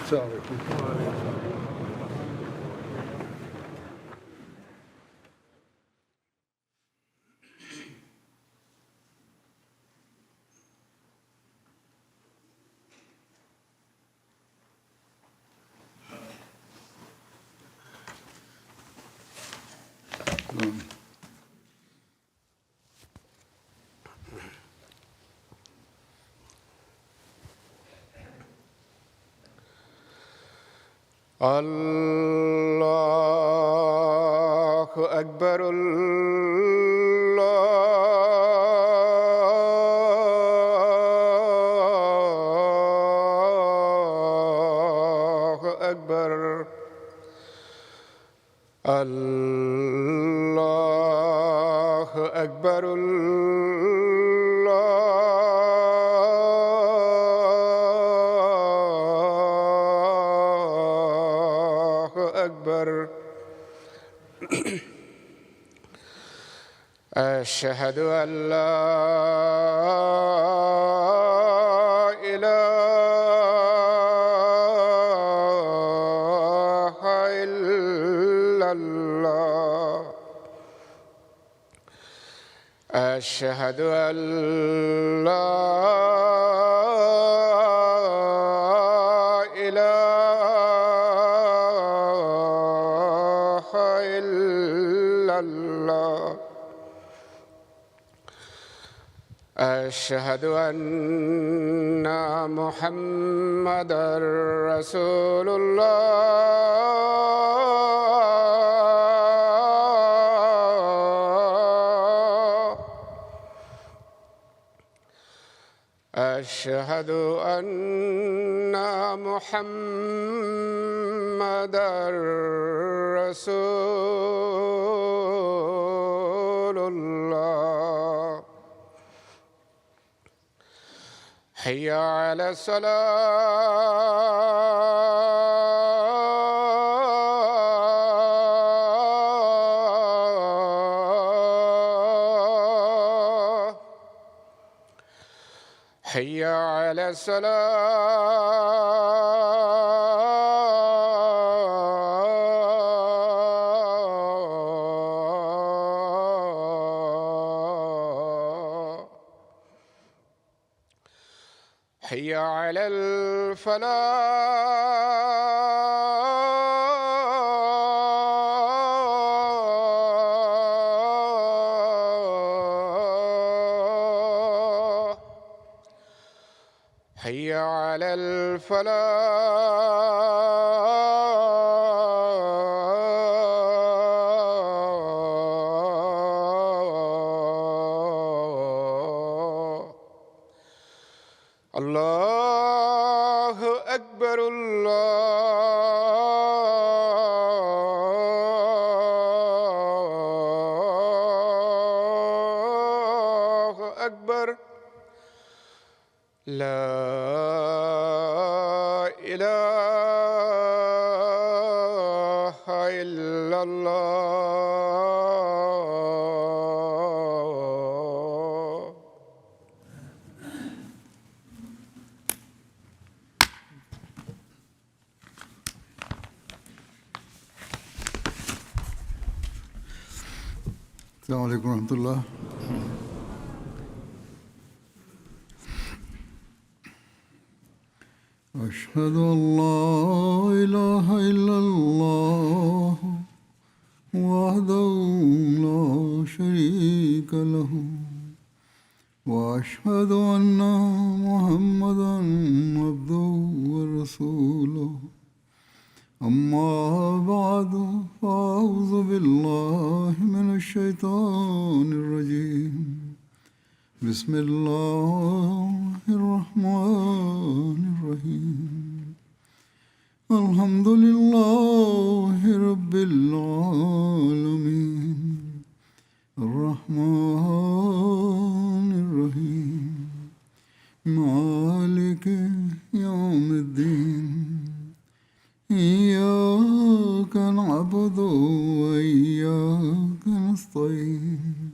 السلام عليكم. الله أكبر. الله أكبر. الله أكبر. أشهد أن لا إله إلا الله. أشهد أن لا إله إلا الله. أشهد أن محمدًا رسول الله. أشهد أن محمدًا رسول الله. حي على الصلاة. حي على الصلاة. حي على الفلاح. حي على الفلاح. الله أكبر. الله أكبر. لا إله إلا الله. السلام عليكم ورحمة الله. أشهد أن لا إله إلا الله وحده لا شريك له وأشهد أن محمدًا عبده ورسوله. أما بعد فأعوذ بالله من الشيطان الرجيم. بسم الله الرحمن الرحيم. الحمد لله رب العالمين. الرحمن الرحيم. مالك يوم الدين. إياك نعبد وإياك نستعين.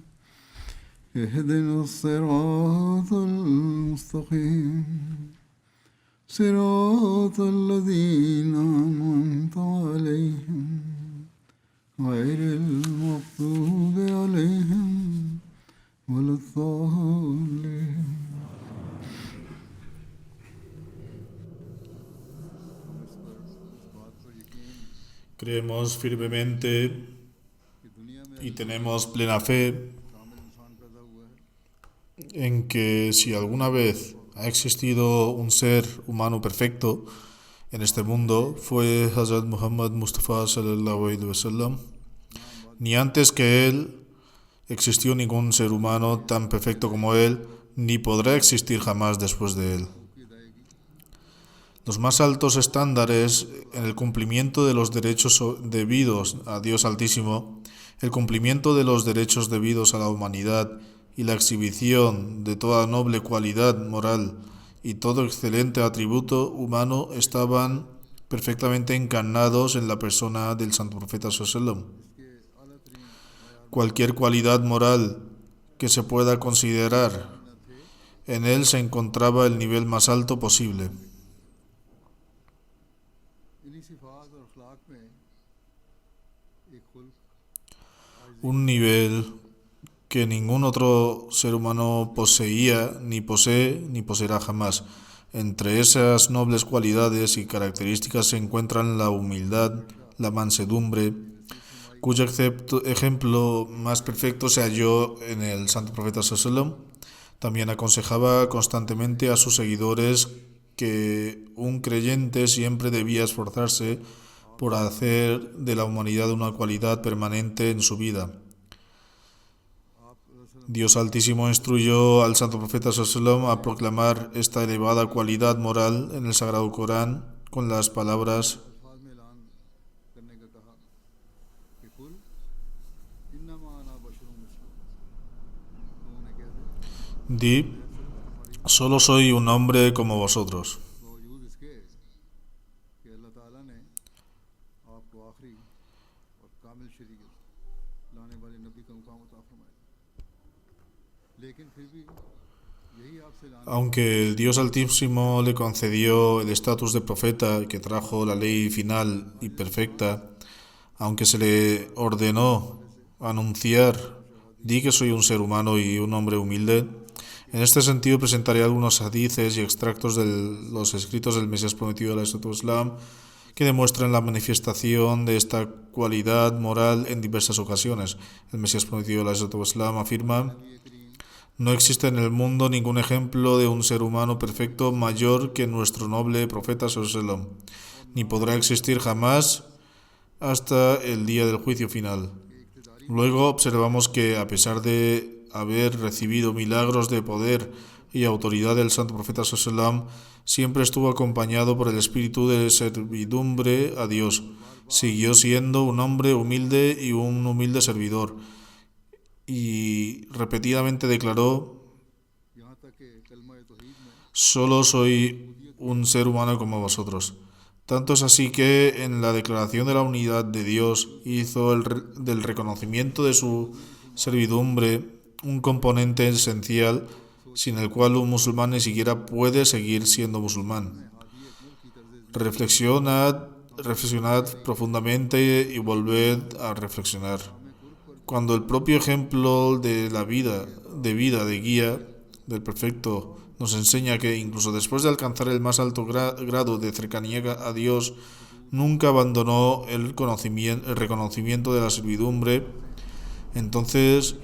اهدنا الصراط المستقيم. صراط الذين أنعمت عليهم غير المغضوب عليهم ولا الضالين. Creemos firmemente y tenemos plena fe en que si alguna vez ha existido un ser humano perfecto en este mundo, fue Hazrat Muhammad Mustafa sallallahu alaihi wasallam. Ni antes que él existió ningún ser humano tan perfecto como él, ni podrá existir jamás después de él. Los más altos estándares en el cumplimiento de los derechos debidos a Dios Altísimo, el cumplimiento de los derechos debidos a la humanidad y la exhibición de toda noble cualidad moral y todo excelente atributo humano estaban perfectamente encarnados en la persona del Santo Profeta sallallahu alaihi wasallam. Cualquier cualidad moral que se pueda considerar, en él se encontraba el nivel más alto posible. Un nivel que ningún otro ser humano poseía, ni posee, ni poseerá jamás. Entre esas nobles cualidades y características se encuentran la humildad, la mansedumbre, cuyo ejemplo más perfecto se halló en el Santo Profeta sallallahu alaihi wasallam. También aconsejaba constantemente a sus seguidores que un creyente siempre debía esforzarse por hacer de la humanidad una cualidad permanente en su vida. Dios Altísimo instruyó al Santo Profeta sallallahu alaihi wasallam a proclamar esta elevada cualidad moral en el Sagrado Corán con las palabras: Di, solo soy un hombre como vosotros. Aunque el Dios Altísimo le concedió el estatus de profeta que trajo la ley final y perfecta, aunque se le ordenó anunciar, di que soy un ser humano y un hombre humilde, en este sentido presentaré algunos hadices y extractos de los escritos del Mesías prometido del Islam que demuestran la manifestación de esta cualidad moral en diversas ocasiones. El Mesías prometido del Islam afirma: no existe en el mundo ningún ejemplo de un ser humano perfecto mayor que nuestro noble profeta sallallahu alaihi wasallam, ni podrá existir jamás hasta el día del juicio final. Luego observamos que, a pesar de haber recibido milagros de poder y autoridad del Santo Profeta sallallahu alaihi wasallam, siempre estuvo acompañado por el espíritu de servidumbre a Dios. Siguió siendo un hombre humilde y un humilde servidor, y repetidamente declaró: solo soy un ser humano como vosotros. Tanto es así que en la declaración de la unidad de Dios hizo del reconocimiento de su servidumbre un componente esencial sin el cual un musulmán ni siquiera puede seguir siendo musulmán. Reflexionad profundamente y volved a reflexionar. Cuando el propio ejemplo de la vida de guía del perfecto nos enseña que incluso después de alcanzar el más alto grado de cercanía a Dios, nunca abandonó el reconocimiento de la servidumbre, entonces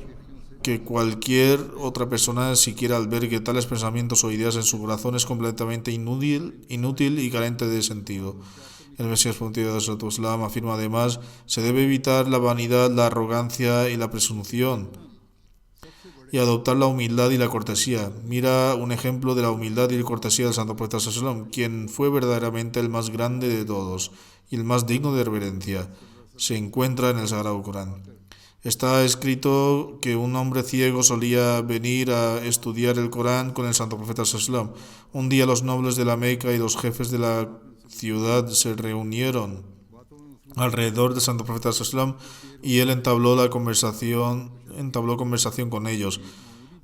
que cualquier otra persona siquiera albergue tales pensamientos o ideas en su corazón es completamente inútil y carente de sentido. El Mesías prometido de Islam afirma además: se debe evitar la vanidad, la arrogancia y la presunción, y adoptar la humildad y la cortesía. Mira un ejemplo de la humildad y la cortesía del Santo Profeta sallallahu alaihi wasallam, quien fue verdaderamente el más grande de todos y el más digno de reverencia. Se encuentra en el Sagrado Corán. Está escrito que un hombre ciego solía venir a estudiar el Corán con el Santo Profeta sallallahu alaihi wasallam. Un día los nobles de la Meca y los jefes de la ciudad se reunieron alrededor del Santo Profeta sallallahu alaihi wasallam y él entabló conversación con ellos.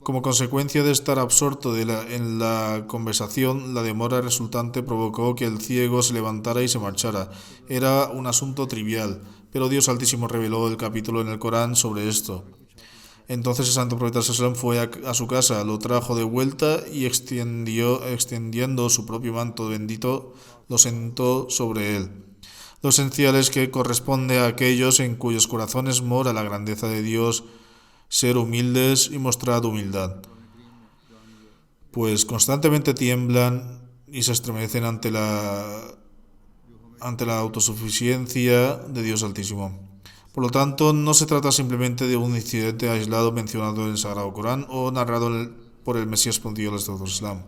Como consecuencia de estar absorto en la conversación, la demora resultante provocó que el ciego se levantara y se marchara. Era un asunto trivial, pero Dios Altísimo reveló el capítulo en el Corán sobre esto. Entonces el santo profeta Sallam fue a su casa, lo trajo de vuelta y extendiendo su propio manto bendito, lo sentó sobre él. Lo esencial es que corresponde a aquellos en cuyos corazones mora la grandeza de Dios ser humildes y mostrar humildad, pues constantemente tiemblan y se estremecen ante la autosuficiencia de Dios Altísimo. Por lo tanto, no se trata simplemente de un incidente aislado mencionado en el Sagrado Corán o narrado por el Mesías Pontífice del Islam.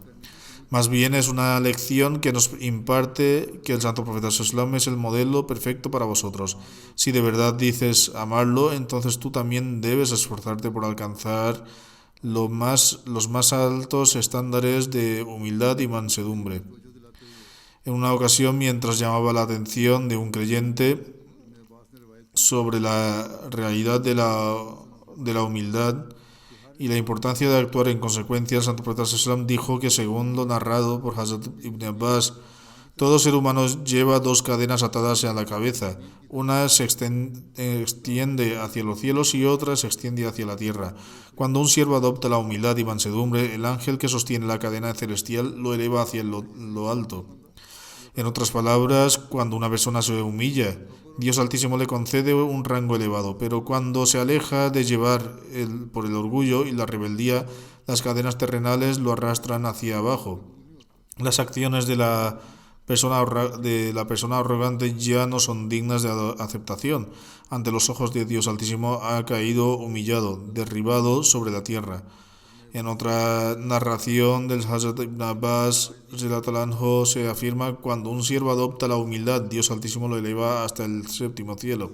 Más bien es una lección que nos imparte que el Santo Profeta Islam es el modelo perfecto para vosotros. Si de verdad dices amarlo, entonces tú también debes esforzarte por alcanzar los más altos estándares de humildad y mansedumbre. En una ocasión, mientras llamaba la atención de un creyente sobre la realidad de la humildad y la importancia de actuar en consecuencia, el Santo Profeta Islam dijo que, según lo narrado por Hazrat Ibn Abbas, todo ser humano lleva dos cadenas atadas a la cabeza. Una se extiende hacia los cielos y otra se extiende hacia la tierra. Cuando un siervo adopta la humildad y mansedumbre, el ángel que sostiene la cadena celestial lo eleva hacia lo alto. En otras palabras, cuando una persona se humilla, Dios Altísimo le concede un rango elevado, pero cuando se aleja de llevar por el orgullo y la rebeldía, las cadenas terrenales lo arrastran hacia abajo. Las acciones de la persona arrogante ya no son dignas de aceptación. Ante los ojos de Dios Altísimo ha caído humillado, derribado sobre la tierra. En otra narración del Hazrat Ibn Abbas se afirma: cuando un siervo adopta la humildad, Dios Altísimo lo eleva hasta el séptimo cielo.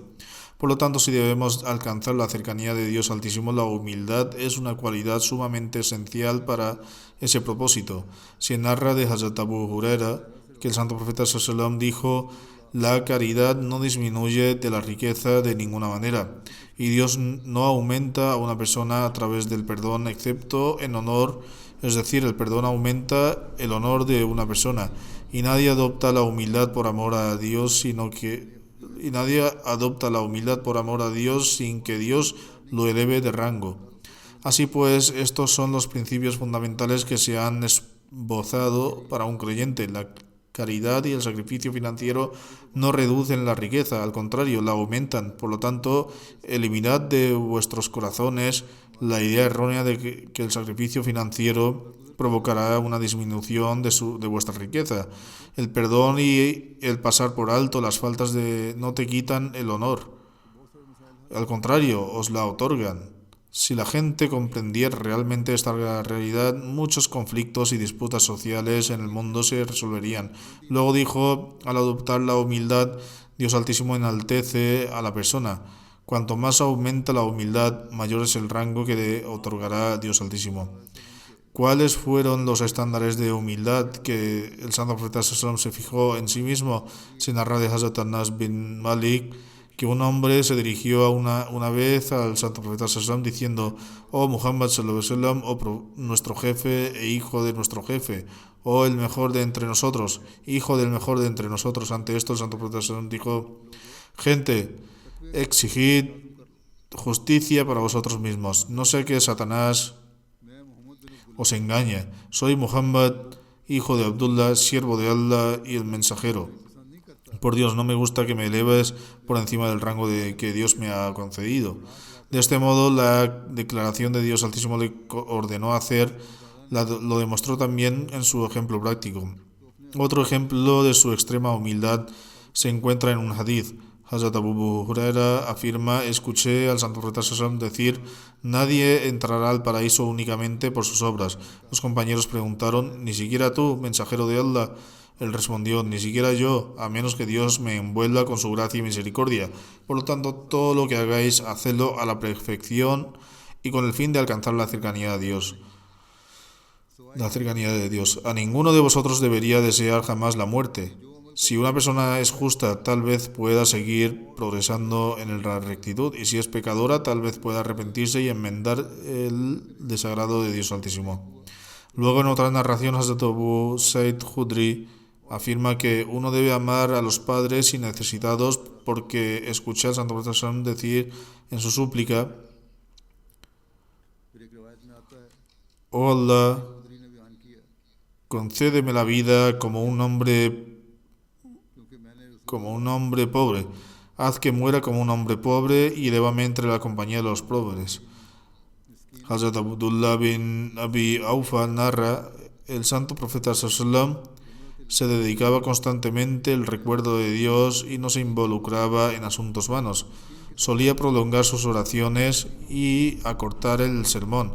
Por lo tanto, si debemos alcanzar la cercanía de Dios Altísimo, la humildad es una cualidad sumamente esencial para ese propósito. Se narra de Hazrat Abu Huraira que el Santo Profeta Sallam dijo: la caridad no disminuye de la riqueza de ninguna manera, y Dios no aumenta a una persona a través del perdón, excepto en honor, es decir, el perdón aumenta el honor de una persona, y nadie adopta la humildad por amor a Dios, sin que Dios lo eleve de rango. Así pues, estos son los principios fundamentales que se han esbozado para un creyente. La caridad y el sacrificio financiero no reducen la riqueza, al contrario, la aumentan. Por lo tanto, eliminad de vuestros corazones la idea errónea de que el sacrificio financiero provocará una disminución de vuestra riqueza. El perdón y el pasar por alto las faltas no te quitan el honor. Al contrario, os la otorgan. Si la gente comprendiera realmente esta realidad, muchos conflictos y disputas sociales en el mundo se resolverían. Luego dijo: al adoptar la humildad, Dios Altísimo enaltece a la persona. Cuanto más aumenta la humildad, mayor es el rango que le otorgará Dios Altísimo. ¿Cuáles fueron los estándares de humildad que el Santo Profeta Sallam se fijó en sí mismo? Se narra de Hazrat Anas bin Malik que un hombre se dirigió una vez al Santo Profeta Sallam diciendo: oh Muhammad sallallahu alaihi wasallam, oh nuestro jefe e hijo de nuestro jefe, oh el mejor de entre nosotros, hijo del mejor de entre nosotros. Ante esto el Santo Profeta Sallam dijo: gente, exigid justicia para vosotros mismos, no sé que Satanás os engañe. Soy Muhammad, hijo de Abdullah, siervo de Allah y el mensajero. Por Dios, no me gusta que me eleves por encima del rango que Dios me ha concedido. De este modo, la declaración de Dios Altísimo le ordenó hacer, lo demostró también en su ejemplo práctico. Otro ejemplo de su extrema humildad se encuentra en un hadith. Hazrat Abu Huraira afirma: escuché al Santo Profeta Sallam decir: nadie entrará al paraíso únicamente por sus obras. Los compañeros preguntaron: ¿ni siquiera tú, mensajero de Allah? Él respondió: ni siquiera yo, a menos que Dios me envuelva con su gracia y misericordia. Por lo tanto, todo lo que hagáis, hacedlo a la perfección y con el fin de alcanzar la cercanía de Dios. A ninguno de vosotros debería desear jamás la muerte. Si una persona es justa, tal vez pueda seguir progresando en la rectitud, y si es pecadora, tal vez pueda arrepentirse y enmendar el desagrado de Dios Altísimo. Luego, en otra narración, Hazrat Abu Said Khudri afirma que uno debe amar a los padres y necesitados porque escuché al Santo Profeta Sallam decir en su súplica: Oh Allah, concédeme la vida como un hombre pobre. Haz que muera como un hombre pobre y lévame entre la compañía de los pobres. Hazrat Abdullah bin Abi Aufa narra: el santo profeta sallam se dedicaba constantemente al recuerdo de Dios y no se involucraba en asuntos vanos. Solía prolongar sus oraciones y acortar el sermón.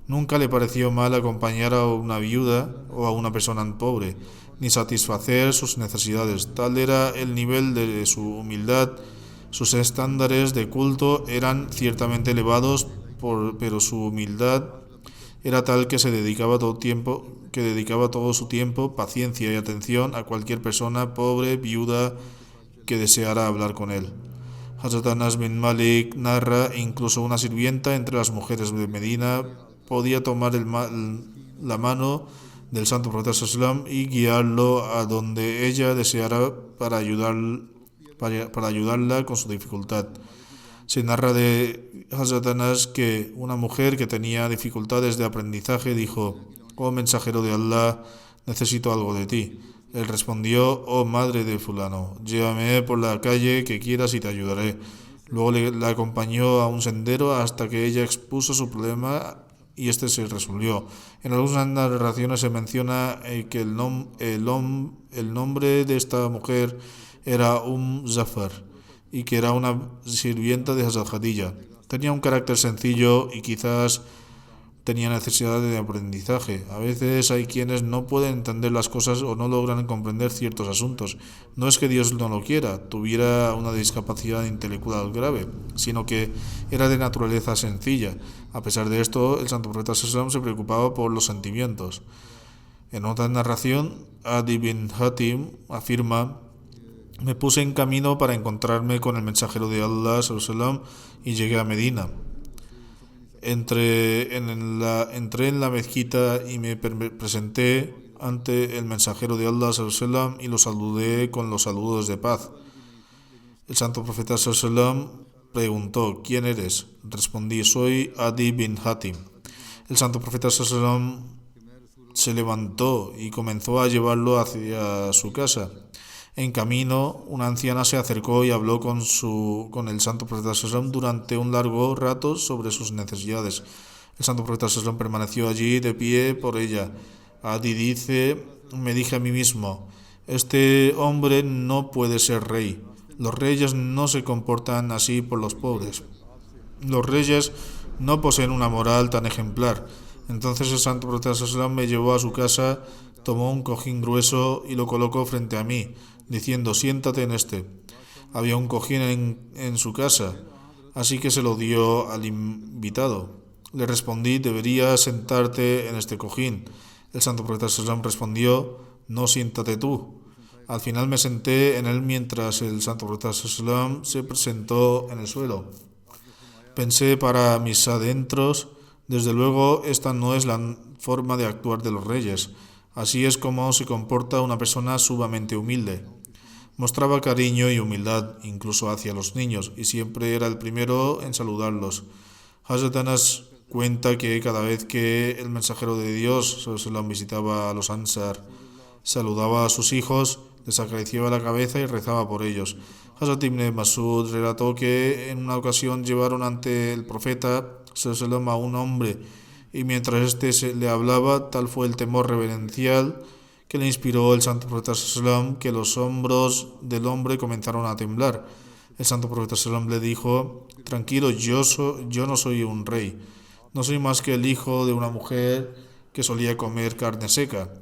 Nunca le pareció mal acompañar a una viuda o a una persona pobre, ni satisfacer sus necesidades. Tal era el nivel de su humildad. Sus estándares de culto eran ciertamente elevados, pero su humildad era tal que dedicaba todo su tiempo, paciencia y atención a cualquier persona pobre, viuda, que deseara hablar con él. Hazrat Anas bin Malik narra: incluso una sirvienta entre las mujeres de Medina podía tomar la mano del santo profeta sallam y guiarlo a donde ella deseara para ayudarla con su dificultad. Se narra de Hazrat Anas que una mujer que tenía dificultades de aprendizaje dijo: Oh mensajero de Allah, necesito algo de ti. Él respondió: Oh madre de fulano, llévame por la calle que quieras y te ayudaré. Luego la acompañó a un sendero hasta que ella expuso su problema y este se resolvió. En algunas narraciones se menciona que el nombre de esta mujer era Zafar y que era una sirvienta de Hazrat Khadija. Tenía un carácter sencillo y quizás tenía necesidad de aprendizaje. A veces hay quienes no pueden entender las cosas o no logran comprender ciertos asuntos. No es que Dios no lo quiera, tuviera una discapacidad intelectual grave, sino que era de naturaleza sencilla. A pesar de esto, el santo profeta sallam se preocupaba por los sentimientos. En otra narración, Adi bin Hatim afirma: me puse en camino para encontrarme con el mensajero de Allah sallam, y llegué a Medina. Entré en la mezquita y me presenté ante el mensajero de Allah sallam, y lo saludé con los saludos de paz. El santo profeta sallam preguntó: ¿quién eres? Respondí: soy Adi bin Hatim. El santo profeta sallam se levantó y comenzó a llevarlo hacia su casa. En camino, una anciana se acercó y habló con el santo profeta sallam durante un largo rato sobre sus necesidades. El santo profeta sallam permaneció allí de pie por ella. Adi dice: me dije a mí mismo: este hombre no puede ser rey. Los reyes no se comportan así por los pobres. Los reyes no poseen una moral tan ejemplar. Entonces el santo profeta sallam me llevó a su casa, tomó un cojín grueso y lo colocó frente a mí, diciendo: siéntate en este. Había un cojín en su casa, así que se lo dio al invitado. Le respondí: deberías sentarte en este cojín. El santo profeta sallam respondió: no, siéntate tú. Al final me senté en él mientras el santo profeta sallam se sentó en el suelo. Pensé para mis adentros: desde luego esta no es la forma de actuar de los reyes. Así es como se comporta una persona sumamente humilde. Mostraba cariño y humildad incluso hacia los niños y siempre era el primero en saludarlos. Hazrat Anas cuenta que cada vez que el mensajero de Dios sallam visitaba a los Ansar, saludaba a sus hijos, les acariciaba la cabeza y rezaba por ellos. Hazrat Ibn Masud relató que en una ocasión llevaron ante el profeta sallam a un hombre y mientras éste le hablaba, tal fue el temor reverencial que le inspiró el santo profeta sallam que los hombros del hombre comenzaron a temblar. El santo profeta sallam le dijo: tranquilo, yo no soy un rey, no soy más que el hijo de una mujer que solía comer carne seca.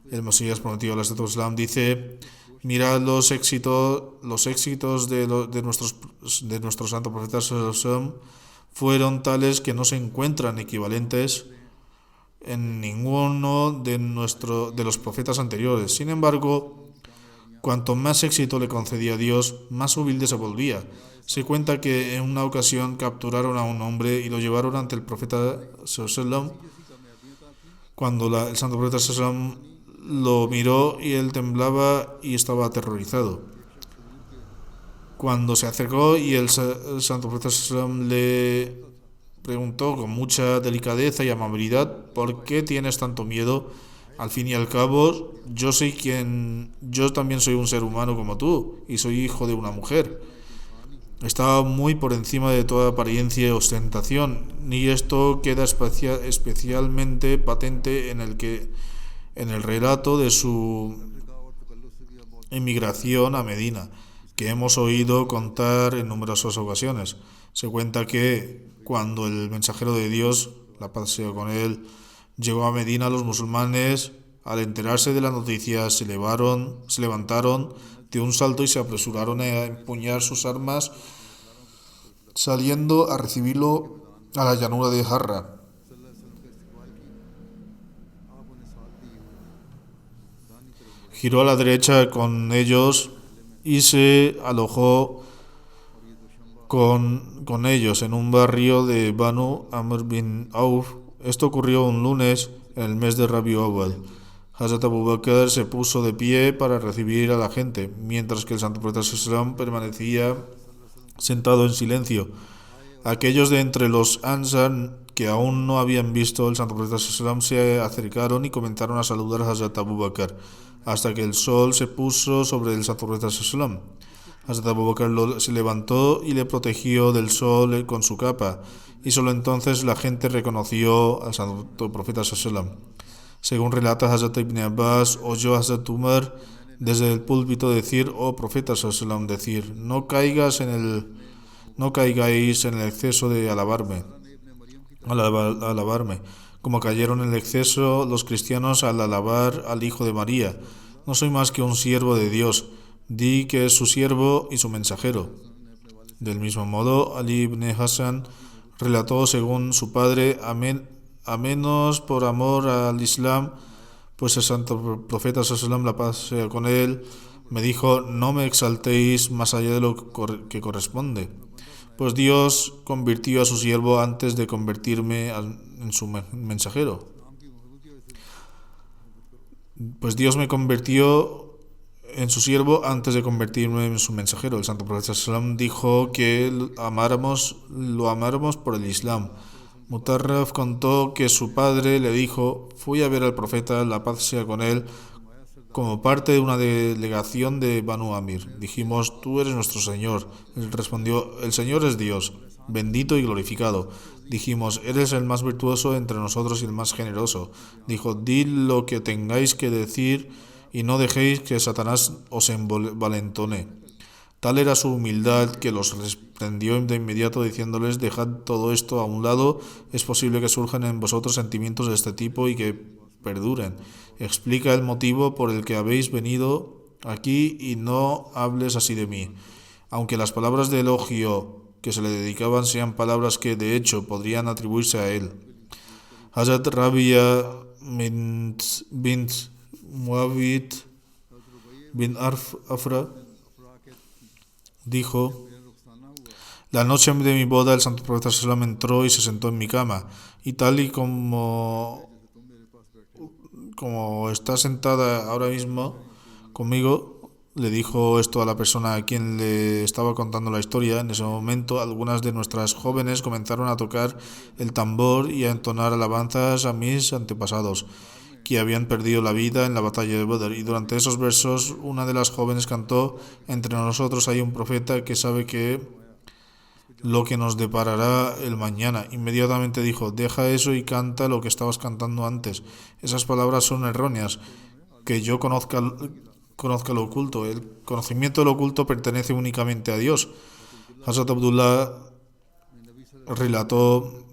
El Mesías prometido al Santo Islam dice: mirad los éxitos de nuestro santo profeta sallam fueron tales que no se encuentran equivalentes en ninguno de los profetas anteriores. Sin embargo, Cuanto más éxito le concedía Dios, más humilde se volvía. Se cuenta que en una ocasión capturaron a un hombre y lo llevaron ante el profeta sallam. Cuando el santo profeta sallam lo miró y él temblaba y estaba aterrorizado. Cuando se acercó y el santo profeta sallam le preguntó con mucha delicadeza y amabilidad: ¿por qué tienes tanto miedo? Al fin y al cabo, yo también soy un ser humano como tú y soy hijo de una mujer. Estaba muy por encima de toda apariencia y ostentación, y esto queda especialmente patente en el relato de su emigración a Medina, que hemos oído contar en numerosas ocasiones. Se cuenta que cuando el mensajero de Dios, la paz sea con él, llegó a Medina, los musulmanes, al enterarse de la noticia, se levantaron de un salto y se apresuraron a empuñar sus armas, saliendo a recibirlo a la llanura de Harra. Giró a la derecha con ellos y se alojó con ellos en un barrio de Banu Amr bin Auf. Esto ocurrió un lunes en el mes de Rabiul Awwal. Hazrat Abu Bakr se puso de pie para recibir a la gente, mientras que el santo profeta sallam permanecía sentado en silencio. Aquellos de entre los Ansar que aún no habían visto el santo profeta sallam se acercaron y comenzaron a saludar a Hazrat Abu Bakr hasta que el sol se puso sobre el santo profeta sallam. Hazrat Abu Bakr se levantó y le protegió del sol con su capa, y solo entonces la gente reconoció al santo profeta sallam. Según relata Hazrat Ibn Abbas, oyó a Hazrat Umar desde el púlpito decir: oh profeta sallam, decir, no caigáis en el exceso de alabarme, como cayeron en el exceso los cristianos al alabar al Hijo de María. No soy más que un siervo de Dios. Di que es su siervo y su mensajero. Del mismo modo, Ali ibn Hassan relató según su padre, a menos por amor al Islam, pues el santo profeta sallam, la paz sea con él, me dijo: no me exaltéis más allá de lo que corresponde, pues Dios convirtió a su siervo antes de convertirme en su mensajero. Pues Dios me convirtió en su siervo antes de convertirme en su mensajero. El santo profeta sallam dijo que lo amáramos por el Islam. Mutarraf contó que su padre le dijo: fui a ver al profeta, la paz sea con él, como parte de una delegación de Banu Amir. Dijimos: tú eres nuestro Señor. Él respondió: el Señor es Dios, bendito y glorificado. Dijimos: eres el más virtuoso entre nosotros y el más generoso. Dijo: di lo que tengáis que decir y no dejéis que Satanás os envalentone. Tal era su humildad que los reprendió de inmediato diciéndoles: dejad todo esto a un lado, es posible que surjan en vosotros sentimientos de este tipo y que perduren. Explica el motivo por el que habéis venido aquí y no hables así de mí. Aunque las palabras de elogio que se le dedicaban sean palabras que de hecho podrían atribuirse a él. Hazrat Rabia bint Muawid bin Afra dijo: la noche de mi boda el santo profeta sallam entró y se sentó en mi cama, y tal y como está sentada ahora mismo conmigo, le dijo esto a la persona a quien le estaba contando la historia. En ese momento, algunas de nuestras jóvenes comenzaron a tocar el tambor y a entonar alabanzas a mis antepasados, que habían perdido la vida en la batalla de Badr. Y durante esos versos, una de las jóvenes cantó: entre nosotros hay un profeta que sabe que lo que nos deparará el mañana. Inmediatamente dijo: deja eso y canta lo que estabas cantando antes. Esas palabras son erróneas. Que yo conozca lo oculto. El conocimiento de lo oculto pertenece únicamente a Dios. Hazrat Abdullah relató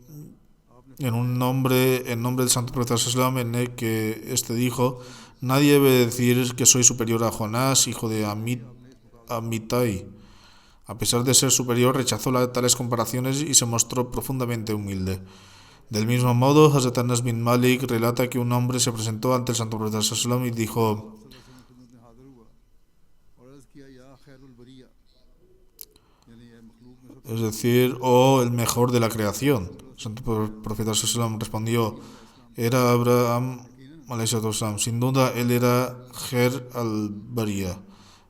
en nombre del santo profeta sallam, en el que este dijo: nadie debe decir que soy superior a Jonás, hijo de Amitai. A pesar de ser superior, rechazó tales comparaciones y se mostró profundamente humilde. Del mismo modo, Hazrat Anas bin Malik relata que un hombre se presentó ante el santo profeta sallam y dijo: es decir, o el mejor de la creación. El santo profeta sallam respondió, era Abraham, alayhi, sin duda él era Khair al-Bariya,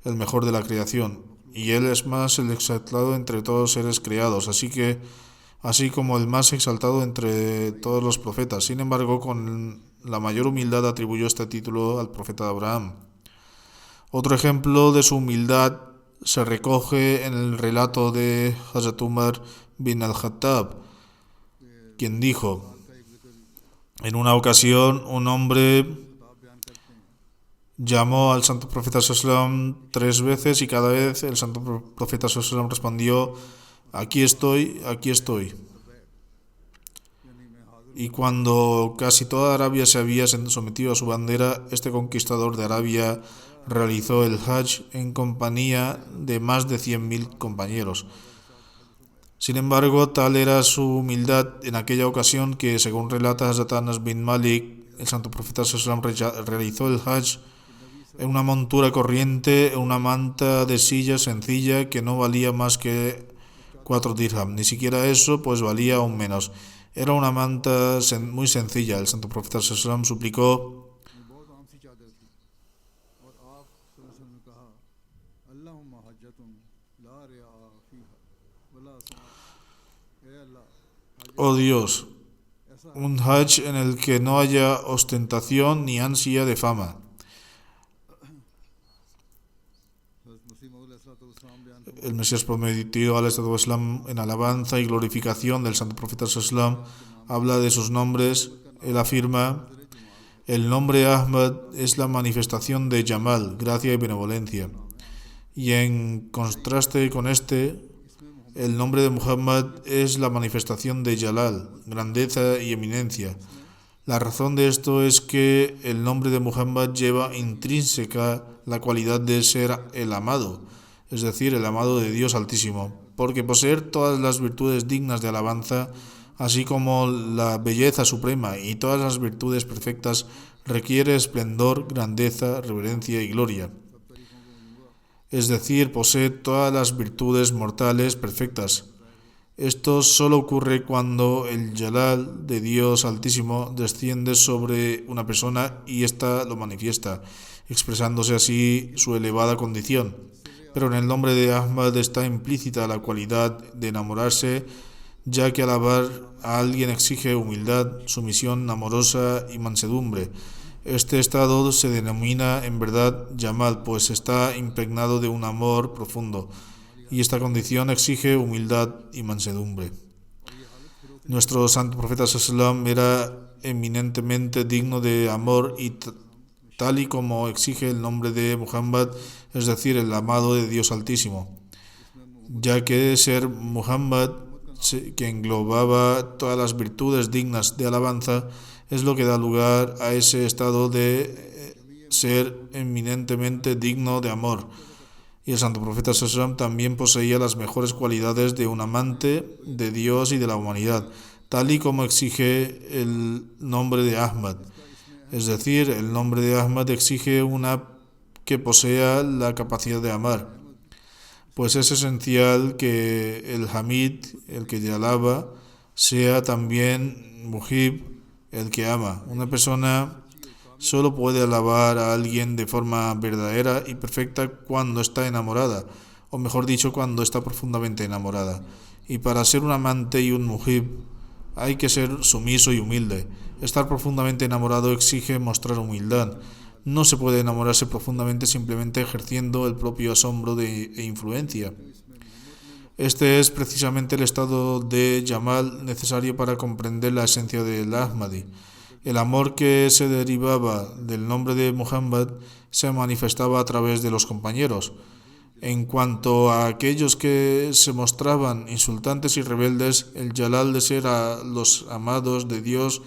el mejor de la creación, y él es más el exaltado entre todos los seres creados, así como el más exaltado entre todos los profetas. Sin embargo, con la mayor humildad atribuyó este título al profeta Abraham. Otro ejemplo de su humildad se recoge en el relato de Hazrat Umar bin al-Khattab, quien dijo, en una ocasión un hombre llamó al santo profeta sallam 3 veces y cada vez el santo profeta sallam respondió, aquí estoy, aquí estoy. Y cuando casi toda Arabia se había sometido a su bandera, este conquistador de Arabia realizó el Hajj en compañía de más de 100.000 compañeros. Sin embargo, tal era su humildad en aquella ocasión que, según relata Hazrat Anas bin Malik, el santo profeta sallam realizó el Hajj en una montura corriente, en una manta de silla sencilla que no valía más que 4 dirham. Ni siquiera eso, pues valía aún menos. Era una manta muy sencilla. El santo profeta sallam suplicó, oh Dios, un hajj en el que no haya ostentación ni ansia de fama. El Mesías prometido en alabanza y glorificación del santo profeta sallam habla de sus nombres. Él afirma, el nombre Ahmad es la manifestación de Jamal, gracia y benevolencia. Y en contraste con el nombre de Muhammad es la manifestación de Jalal, grandeza y eminencia. La razón de esto es que el nombre de Muhammad lleva intrínseca la cualidad de ser el amado, es decir, el amado de Dios Altísimo, porque poseer todas las virtudes dignas de alabanza, así como la belleza suprema y todas las virtudes perfectas, requiere esplendor, grandeza, reverencia y gloria. Es decir, posee todas las virtudes mortales perfectas. Esto solo ocurre cuando el Jalal de Dios Altísimo desciende sobre una persona y ésta lo manifiesta, expresándose así su elevada condición. Pero en el nombre de Ahmad está implícita la cualidad de enamorarse, ya que alabar a alguien exige humildad, sumisión amorosa y mansedumbre. Este estado se denomina en verdad Jamal, pues está impregnado de un amor profundo, y esta condición exige humildad y mansedumbre. Nuestro santo profeta sallam era eminentemente digno de amor y tal y como exige el nombre de Muhammad, es decir, el amado de Dios Altísimo, ya que ser Muhammad, que englobaba todas las virtudes dignas de alabanza, es lo que da lugar a ese estado de ser eminentemente digno de amor. Y el santo profeta sallam también poseía las mejores cualidades de un amante de Dios y de la humanidad, tal y como exige el nombre de Ahmad. Es decir, el nombre de Ahmad exige que posea la capacidad de amar, pues es esencial que el Hamid, el que alaba, sea también Mujib, el que ama. Una persona solo puede alabar a alguien de forma verdadera y perfecta cuando está enamorada, o mejor dicho, cuando está profundamente enamorada. Y para ser un amante y un mujib hay que ser sumiso y humilde. Estar profundamente enamorado exige mostrar humildad. No se puede enamorarse profundamente simplemente ejerciendo el propio asombro e influencia. Este es precisamente el estado de Jamal necesario para comprender la esencia del Ahmadi. El amor que se derivaba del nombre de Muhammad se manifestaba a través de los compañeros. En cuanto a aquellos que se mostraban insultantes y rebeldes, el Jalal de ser a los amados de Dios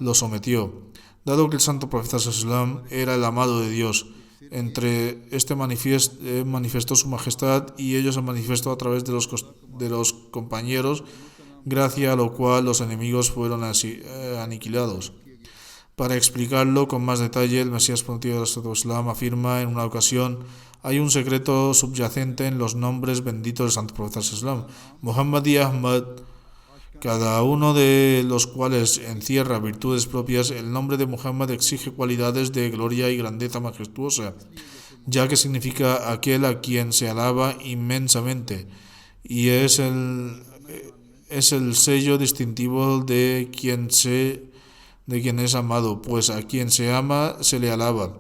lo sometió. Dado que el santo profeta sallam era el amado de Dios, entre este manifestó su majestad y ello se manifestó a través de los compañeros, gracias a lo cual los enemigos fueron aniquilados. Para explicarlo con más detalle, el Mesías prometido afirma en una ocasión: Hay un secreto subyacente en los nombres benditos del Santo Profeta Sallallahu Alaihi Wasallam, Muhammad y Ahmad, cada uno de los cuales encierra virtudes propias. El nombre de Muhammad exige cualidades de gloria y grandeza majestuosa, ya que significa aquel a quien se alaba inmensamente, y es el sello distintivo de quien es amado, pues a quien se ama se le alaba.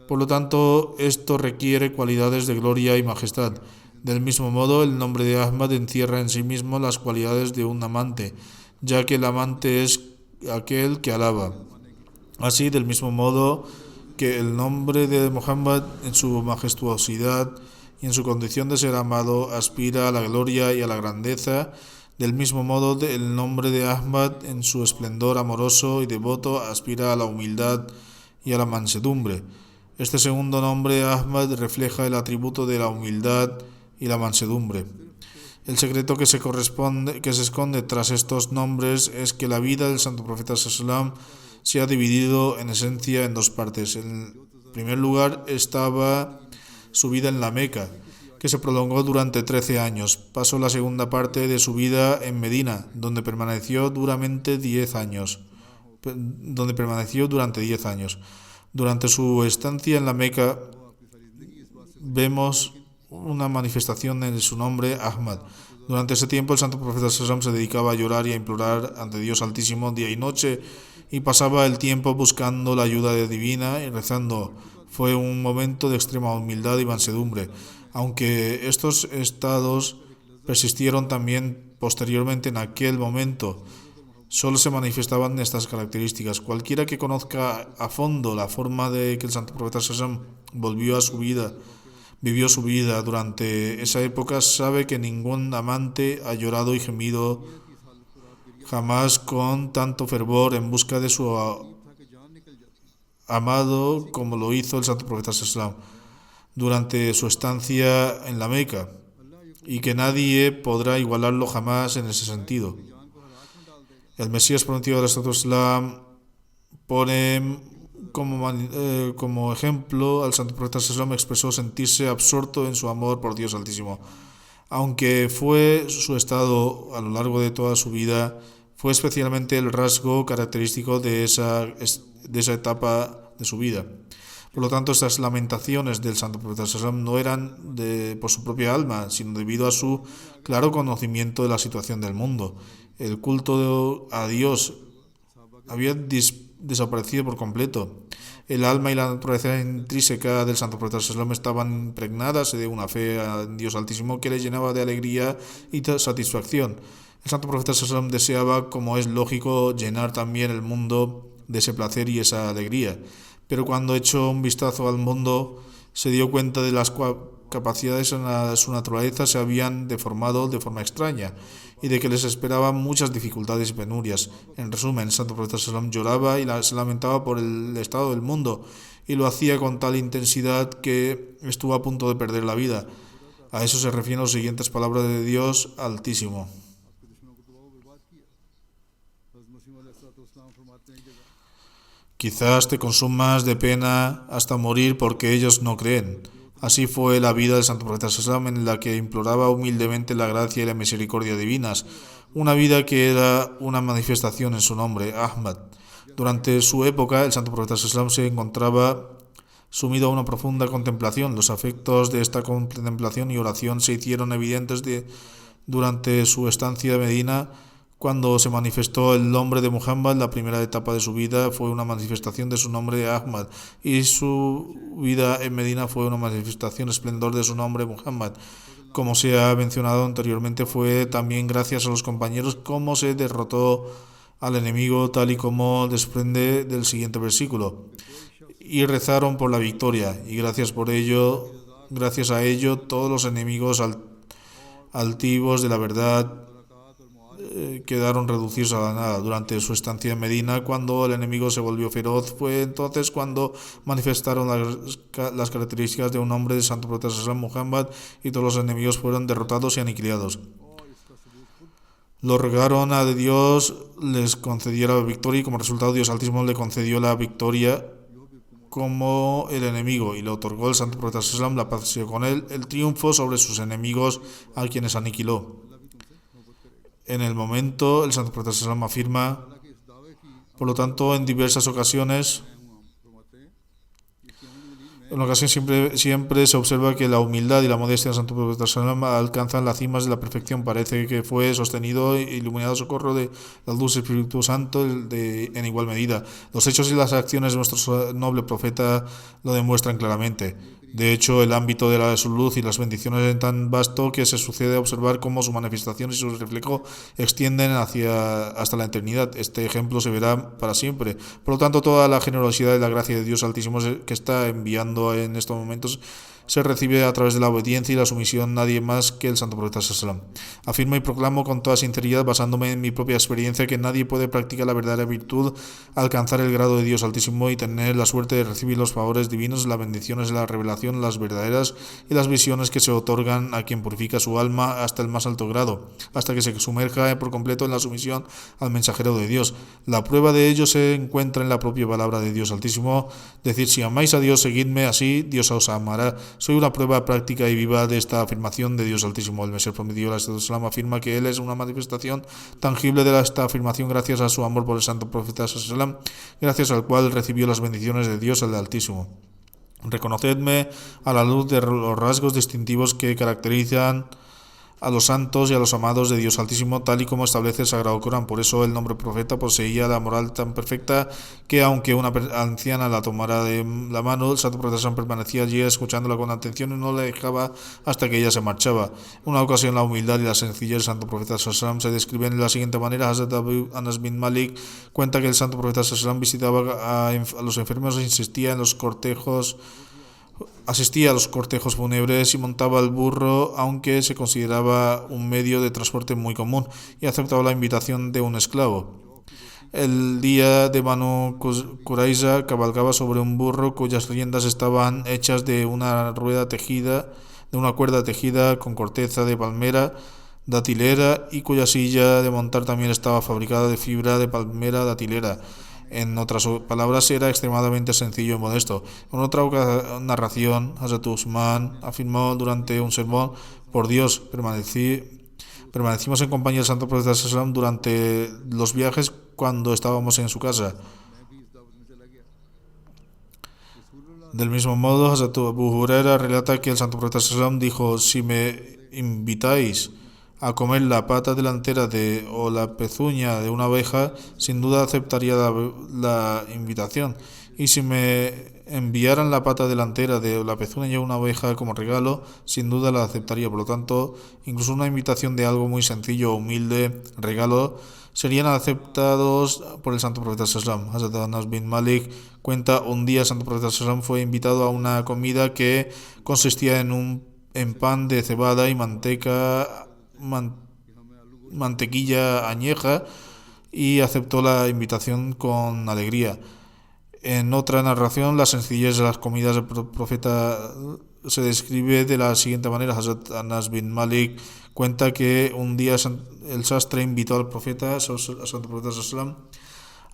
Por lo tanto, esto requiere cualidades de gloria y majestad. Del mismo modo, el nombre de Ahmad encierra en sí mismo las cualidades de un amante, ya que el amante es aquel que alaba. Así, del mismo modo que el nombre de Muhammad, en su majestuosidad y en su condición de ser amado, aspira a la gloria y a la grandeza, del mismo modo el nombre de Ahmad, en su esplendor amoroso y devoto, aspira a la humildad y a la mansedumbre. Este segundo nombre, Ahmad, refleja el atributo de la humildad y la mansedumbre. El secreto que se esconde tras estos nombres es que la vida del Santo Profeta Sallallahu se ha dividido en esencia en dos partes. En primer lugar estaba su vida en la Meca, que se prolongó durante 13 años. Pasó la segunda parte de su vida en Medina, donde permaneció durante 10 años. Durante su estancia en la Meca vemos una manifestación en su nombre, Ahmad. Durante ese tiempo el Santo Profeta Sallallahu se dedicaba a llorar y a implorar ante Dios Altísimo día y noche, y pasaba el tiempo buscando la ayuda divina y rezando. Fue un momento de extrema humildad y mansedumbre, aunque estos estados persistieron también posteriormente. En aquel momento solo se manifestaban estas características. Cualquiera que conozca a fondo la forma de que el Santo Profeta Sallallahu vivió su vida durante esa época, sabe que ningún amante ha llorado y gemido jamás con tanto fervor en busca de su amado como lo hizo el Santo Profeta Sallallahu durante su estancia en la Meca, y que nadie podrá igualarlo jamás en ese sentido. El Mesías prometido del Santo Islam pone como ejemplo al Santo Profeta Sallallahu, expresó sentirse absorto en su amor por Dios Altísimo. Aunque fue su estado a lo largo de toda su vida, fue especialmente el rasgo característico de esa etapa de su vida. Por lo tanto, estas lamentaciones del Santo Profeta Sallallahu no eran por su propia alma, sino debido a su claro conocimiento de la situación del mundo. El culto a Dios había desaparecido por completo. El alma y la naturaleza intrínseca del Santo Profeta Sallallahu estaban impregnadas de una fe en Dios Altísimo que le llenaba de alegría y satisfacción. El Santo Profeta Sallallahu deseaba, como es lógico, llenar también el mundo de ese placer y esa alegría. Pero cuando echó un vistazo al mundo, se dio cuenta de las capacidades en su naturaleza se habían deformado de forma extraña, y de que les esperaban muchas dificultades y penurias. En resumen, el Santo Profeta Sallallahu lloraba y se lamentaba por el estado del mundo, y lo hacía con tal intensidad que estuvo a punto de perder la vida. A eso se refieren las siguientes palabras de Dios Altísimo. Quizás te consumas de pena hasta morir porque ellos no creen. Así fue la vida del Santo Profeta Sallallahu, en la que imploraba humildemente la gracia y la misericordia divinas, una vida que era una manifestación en su nombre, Ahmad. Durante su época, el Santo Profeta Sallallahu se encontraba sumido a una profunda contemplación. Los efectos de esta contemplación y oración se hicieron evidentes durante su estancia en Medina. Cuando se manifestó el nombre de Muhammad, la primera etapa de su vida fue una manifestación de su nombre Ahmad, y su vida en Medina fue una manifestación esplendor de su nombre Muhammad. Como se ha mencionado anteriormente, fue también gracias a los compañeros como se derrotó al enemigo, tal y como desprende del siguiente versículo. Y rezaron por la victoria, y gracias a ello, todos los enemigos altivos de la verdad quedaron reducidos a la nada. Durante su estancia en Medina, cuando el enemigo se volvió feroz, fue entonces cuando manifestaron las características de un hombre de Santo Profeta Sallallahu Muhammad, y todos los enemigos fueron derrotados y aniquilados. Lo rogaron a Dios les concediera la victoria, y como resultado Dios Altísimo le concedió la victoria como el enemigo y le otorgó el santo profeta sallam la paz con él el triunfo sobre sus enemigos a quienes aniquiló. En el momento el santo profeta sallam afirma, por lo tanto, en diversas ocasiones, siempre se observa que la humildad y la modestia del santo profeta sallam alcanzan las cimas de la perfección. Parece que fue sostenido e iluminado socorro de la luz del Espíritu Santo en igual medida. Los hechos y las acciones de nuestro noble profeta lo demuestran claramente. De hecho, el ámbito de su luz y las bendiciones es tan vasto que se sucede observar cómo su manifestación y su reflejo extienden hasta la eternidad. Este ejemplo se verá para siempre. Por lo tanto, toda la generosidad y la gracia de Dios Altísimo que está enviando en estos momentos se recibe a través de la obediencia y la sumisión nadie más que el santo profeta sallam. Afirmo y proclamo con toda sinceridad, basándome en mi propia experiencia, que nadie puede practicar la verdadera virtud, alcanzar el grado de Dios Altísimo y tener la suerte de recibir los favores divinos, las bendiciones de la revelación, las verdaderas y las visiones que se otorgan a quien purifica su alma hasta el más alto grado, hasta que se sumerja por completo en la sumisión al mensajero de Dios. La prueba de ello se encuentra en la propia palabra de Dios Altísimo, decir: si amáis a Dios, seguidme, así Dios os amará. Soy una prueba práctica y viva de esta afirmación de Dios Altísimo. El Mesías prometido, el Islam, afirma que Él es una manifestación tangible de esta afirmación gracias a su amor por el santo profeta Islam, gracias al cual recibió las bendiciones de Dios el Altísimo. Reconocedme a la luz de los rasgos distintivos que caracterizan a los santos y a los amados de Dios Altísimo, tal y como establece el Sagrado Corán. Por eso el nombre profeta poseía la moral tan perfecta que aunque una anciana la tomara de la mano, el santo profeta permanecía allí escuchándola con atención y no la dejaba hasta que ella se marchaba. En una ocasión, la humildad y la sencillez del santo profeta se describen de la siguiente manera. Hazrat Anas bin Malik cuenta que el santo profeta visitaba a los enfermos e asistía a los cortejos fúnebres y montaba el burro, aunque se consideraba un medio de transporte muy común, y aceptaba la invitación de un esclavo. El día de Banu Qurayza cabalgaba sobre un burro cuyas riendas estaban hechas de una cuerda tejida con corteza de palmera datilera y cuya silla de montar también estaba fabricada de fibra de palmera datilera. En otras palabras, era extremadamente sencillo y modesto. En otra narración, Hazrat Usman afirmó durante un sermón: por Dios, permanecimos en compañía del santo profeta sallam durante los viajes cuando estábamos en su casa. Del mismo modo, Hazrat Abu Huraira relata que el santo profeta sallam dijo: si me invitáis a comer la pata delantera o la pezuña de una oveja, sin duda aceptaría la invitación. Y si me enviaran la pata delantera o la pezuña de una oveja como regalo, sin duda la aceptaría. Por lo tanto, incluso una invitación de algo muy sencillo o humilde, regalo, serían aceptados por el santo profeta sallam. Hazrat Anas bin Malik cuenta: un día el santo profeta sallam fue invitado a una comida que consistía en pan de cebada y mantequilla añeja, y aceptó la invitación con alegría. En otra narración, la sencillez de las comidas del profeta se describe de la siguiente manera. Hazrat Anas bin Malik cuenta que un día el sastre invitó al santo profeta sallam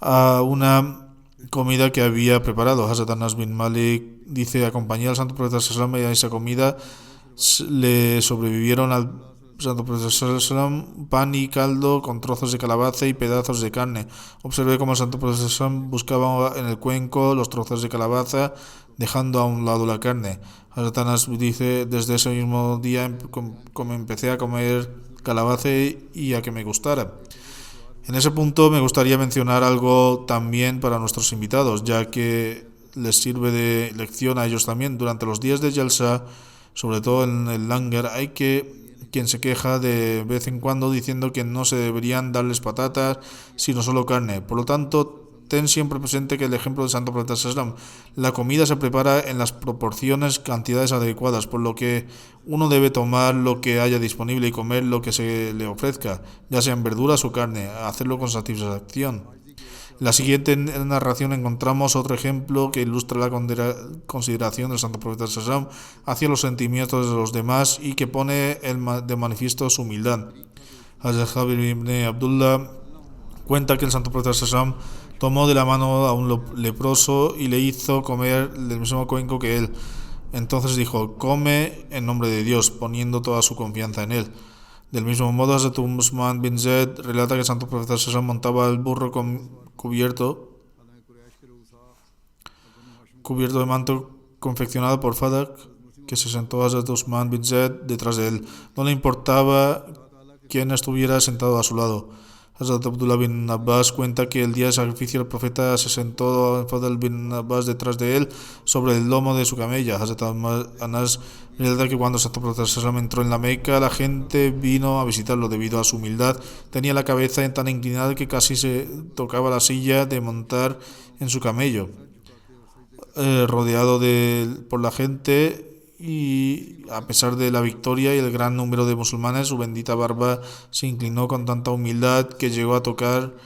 a una comida que había preparado. Hazrat Anas bin Malik dice: acompañé al santo profeta sallam y a esa comida le sobrevivieron al santo profeta sallam pan y caldo con trozos de calabaza y pedazos de carne. Observé cómo el santo profeta sallam buscaba en el cuenco los trozos de calabaza, dejando a un lado la carne. Hazrat Anas dice: desde ese mismo día empecé a comer calabaza y a que me gustara. En ese punto me gustaría mencionar algo también para nuestros invitados, ya que les sirve de lección a ellos también. Durante los días de Jalsa, sobre todo en el Langar, hay quien se queja de vez en cuando diciendo que no se deberían darles patatas, sino solo carne. Por lo tanto, ten siempre presente que el ejemplo del santo profeta sallam, la comida se prepara en las proporciones, cantidades adecuadas, por lo que uno debe tomar lo que haya disponible y comer lo que se le ofrezca, ya sean verduras o carne, hacerlo con satisfacción. En la siguiente narración encontramos otro ejemplo que ilustra la consideración del santo profeta sallam hacia los sentimientos de los demás y que pone de manifiesto su humildad. Hazrat Jabir ibn Abdullah cuenta que el santo profeta sallam tomó de la mano a un leproso y le hizo comer del mismo cuenco que él. Entonces dijo: come en nombre de Dios, poniendo toda su confianza en él. Del mismo modo, Hazrat Usman bin Zaid relata que el santo profeta Sallallahu montaba el burro cubierto de manto confeccionado por Fadak, que se sentó Hazrat Usman bin Zaid detrás de él. No le importaba quién estuviera sentado a su lado. Hazrat Abdullah bin Abbas cuenta que el día del sacrificio el profeta se sentó Fadl bin Abbas detrás de él sobre el lomo de su camella. Hazrat Anas relata que cuando el santo profeta Sallallahu entró en la Meca, la gente vino a visitarlo debido a su humildad. Tenía la cabeza tan inclinada que casi se tocaba la silla de montar en su camello. Rodeado por la gente, y a pesar de la victoria y el gran número de musulmanes, su bendita barba se inclinó con tanta humildad que llegó a tocar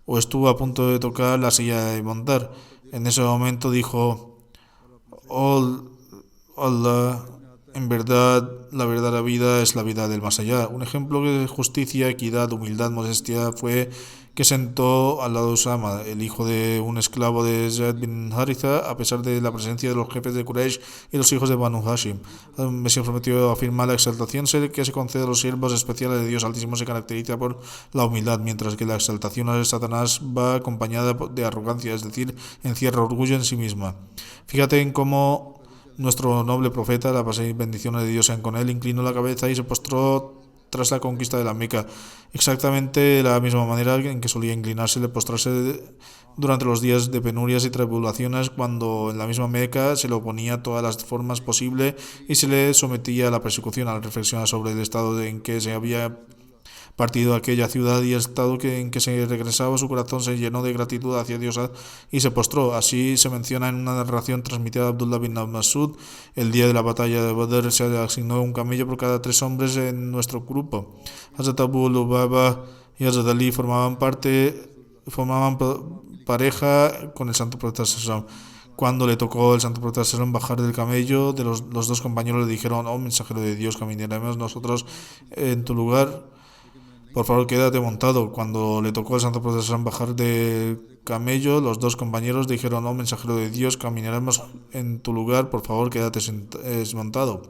o estuvo a punto de tocar la silla de montar. En ese momento dijo: oh Allah, en verdad, la verdadera vida es la vida del más allá. Un ejemplo de justicia, equidad, humildad, modestia fue que sentó al lado de Usama, el hijo de un esclavo de Zayd bin Haritha, a pesar de la presencia de los jefes de Quraysh y los hijos de Banu Hashim. El Mesías prometió afirmar: la exaltación que se concede a los siervos especiales de Dios Altísimo se caracteriza por la humildad, mientras que la exaltación a Satanás va acompañada de arrogancia, es decir, encierra orgullo en sí misma. Fíjate en cómo nuestro noble profeta, la paz y bendiciones de Dios sean con él, inclinó la cabeza y se postró tras la conquista de la Meca, exactamente de la misma manera en que solía inclinarse y postrarse durante los días de penurias y tribulaciones, cuando en la misma Meca se le oponía todas las formas posibles y se le sometía a la persecución. Al reflexionar sobre el estado en que se había partido aquella ciudad y el estado en que se regresaba, su corazón se llenó de gratitud hacia Dios y se postró. Así se menciona en una narración transmitida de Abdullah bin Masud: el día de la batalla de Badr se asignó un camello por cada 3 hombres en nuestro grupo. Hazrat Abu Lubaba y Hazrat Ali formaban pareja con el santo profeta Sallallahu. Cuando le tocó el santo profeta Sallallahu bajar del camello, los dos compañeros le dijeron: oh mensajero de Dios, caminaremos nosotros en tu lugar, por favor quédate montado. Cuando le tocó al santo profeta bajar del camello, los dos compañeros dijeron: oh mensajero de Dios, caminaremos en tu lugar, por favor quédate montado.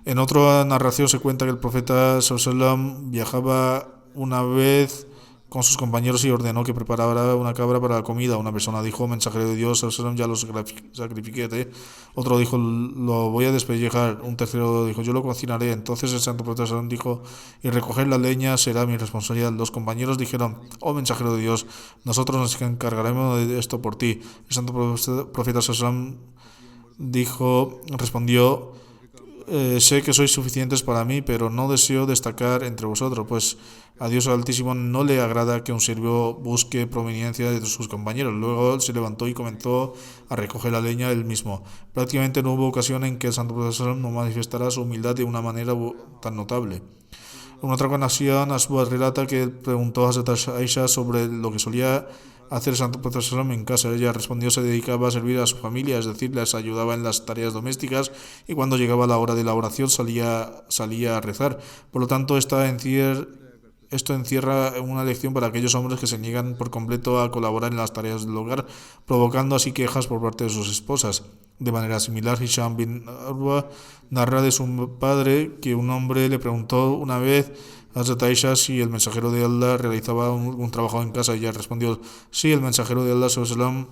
En otra narración se cuenta que el profeta sallallahu viajaba una vez con sus compañeros y ordenó que preparara una cabra para la comida. Una persona dijo: mensajero de Dios, ya lo sacrifiqué. Otro dijo: lo voy a despellejar. Un tercero dijo: yo lo cocinaré. Entonces el santo profeta dijo: y recoger la leña será mi responsabilidad. Los compañeros dijeron: oh mensajero de Dios, nosotros nos encargaremos de esto por ti. El santo profeta respondió: sé que sois suficientes para mí, pero no deseo destacar entre vosotros, pues a Dios Altísimo no le agrada que un siervo busque prominencia de sus compañeros. Luego se levantó y comenzó a recoger la leña él mismo. Prácticamente no hubo ocasión en que el santo profeta no manifestara su humildad de una manera tan notable. En otra ocasión, Aswad relata que preguntó a Hazrat Aisha sobre lo que solía hacer el santo profeta en casa. Ella respondió: se dedicaba a servir a su familia, es decir, les ayudaba en las tareas domésticas, y cuando llegaba la hora de la oración salía a rezar. Por lo tanto, esto encierra una lección para aquellos hombres que se niegan por completo a colaborar en las tareas del hogar, provocando así quejas por parte de sus esposas. De manera similar, Hisham bin Urwa narra de su padre que un hombre le preguntó una vez a Hazrat Aisha si el mensajero de Allah realizaba un trabajo en casa, y ella respondió: sí, el mensajero de Allah sallallahu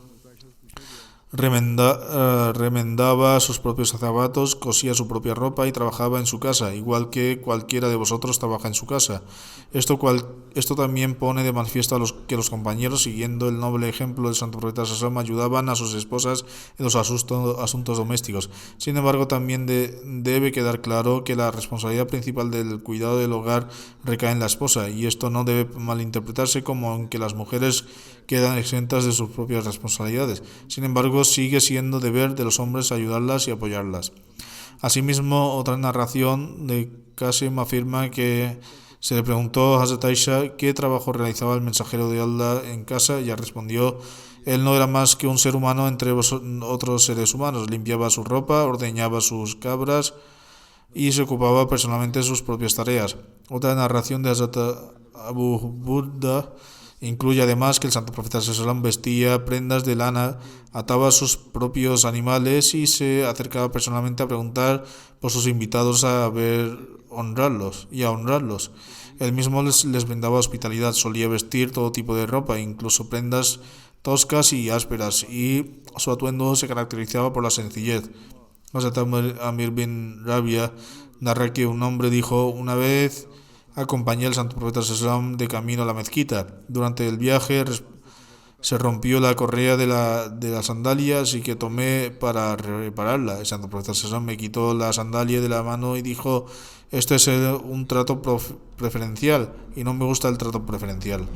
remendaba sus propios zapatos, cosía su propia ropa y trabajaba en su casa, igual que cualquiera de vosotros trabaja en su casa. Esto también pone de manifiesto que los compañeros, siguiendo el noble ejemplo del santo profeta Sallallahu, ayudaban a sus esposas en los asuntos domésticos. Sin embargo, también debe quedar claro que la responsabilidad principal del cuidado del hogar recae en la esposa, y esto no debe malinterpretarse como en que las mujeres quedan exentas de sus propias responsabilidades. Sin embargo, sigue siendo deber de los hombres ayudarlas y apoyarlas. Asimismo, otra narración de Qasim afirma que se le preguntó a Hazrat Aisha qué trabajo realizaba el mensajero de Allah en casa, y ella respondió: él no era más que un ser humano entre otros seres humanos. Limpiaba su ropa, ordeñaba sus cabras y se ocupaba personalmente de sus propias tareas. Otra narración de Hazrat Abu Burda Incluye además que el santo profeta Sallam vestía prendas de lana, ataba sus propios animales y se acercaba personalmente a preguntar por sus invitados a ver honrarlos y a honrarlos. Él mismo les brindaba hospitalidad, solía vestir todo tipo de ropa, incluso prendas toscas y ásperas, y su atuendo se caracterizaba por la sencillez. Hazrat Amir bin Rabia narra que un hombre dijo: una vez acompañé al santo profeta Sallam de camino a la mezquita. Durante el viaje se rompió la correa de la sandalia, así que tomé para repararla. El santo profeta Sallam me quitó la sandalia de la mano y dijo: este es un trato preferencial y no me gusta el trato preferencial.